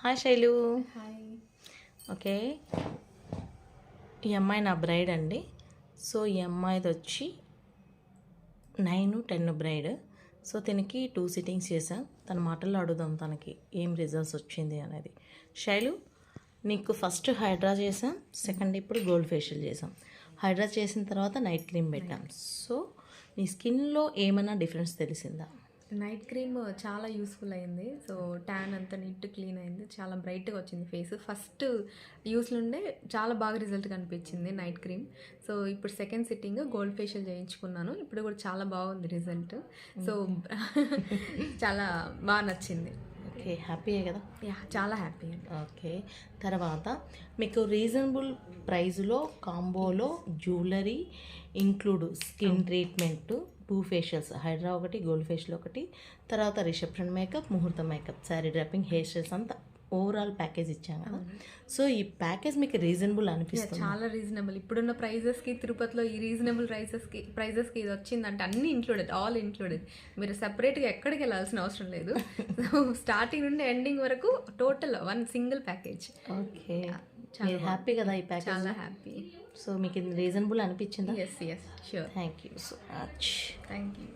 Hi Shailu. Hi. Okay, ఈ అమ్మాయి నా బ్రైడ్ అండి. సో ఈ అమ్మాయిది వచ్చి 9-10 బ్రైడ్. సో తనకి 2 సిట్టింగ్స్ చేసాం. తన మాటల్లో అడుగుదాం తనకి ఏం రిజల్ట్స్ వచ్చింది అనేది. శైలు, నీకు ఫస్ట్ హైడ్రా చేసాం, సెకండ్ ఇప్పుడు గోల్డ్ ఫేషియల్ చేసాం. హైడ్రా చేసిన తర్వాత నైట్ క్రీమ్ పెట్టాం. సో నీ స్కిన్లో ఏమైనా డిఫరెన్స్ తెలిసిందా? నైట్ క్రీమ్ చాలా యూస్ఫుల్ అయింది. సో ట్యాన్ అంతా నీట్ క్లీన్ అయింది, చాలా బ్రైట్గా వచ్చింది ఫేస్. ఫస్ట్ యూస్ నుండే చాలా బాగా రిజల్ట్ కనిపించింది నైట్ క్రీమ్. సో ఇప్పుడు సెకండ్ సిట్టింగ్ గోల్డ్ ఫేషియల్ చేయించుకున్నాను. ఇప్పుడు కూడా చాలా బాగుంది రిజల్ట్. సో చాలా బాగా నచ్చింది. ఓకే, హ్యాపీయే కదా? యా, చాలా హ్యాపీ. ఓకే, తర్వాత మీకు రీజనబుల్ ప్రైస్లో కాంబోలో jewellery include skin treatment 2 facials, hydra ఒకటి, గోల్డ్ ఫేషియల్ ఒకటి, తర్వాత రిసెప్షన్ మేకప్, ముహూర్తం makeup, sari draping, hair styles అంతా ఓవరాల్ ప్యాకేజ్ ఇచ్చాం కదా. సో ఈ ప్యాకేజ్ మీకు రీజనబుల్ అనిపిస్తుంది? చాలా రీజనబుల్. ఇప్పుడున్న ప్రైజెస్కి, తిరుపతిలో ఈ రీజనబుల్ ప్రైజెస్కి ఇది వచ్చిందంటే అన్నీ ఇంక్లూడెడ్, ఆల్ ఇంక్లూడెడ్. మీరు సెపరేట్గా ఎక్కడికి వెళ్ళాల్సిన అవసరం లేదు. సో స్టార్టింగ్ నుండి ఎండింగ్ వరకు total one single package. Okay, మీరు హ్యాపీ కదా ఈ ప్యాకేజ్? చాలా హ్యాపీ. సో మీకు ఇది రీజనబుల్ అనిపించిందా? Yes, sure. Thank you so much. Thank you.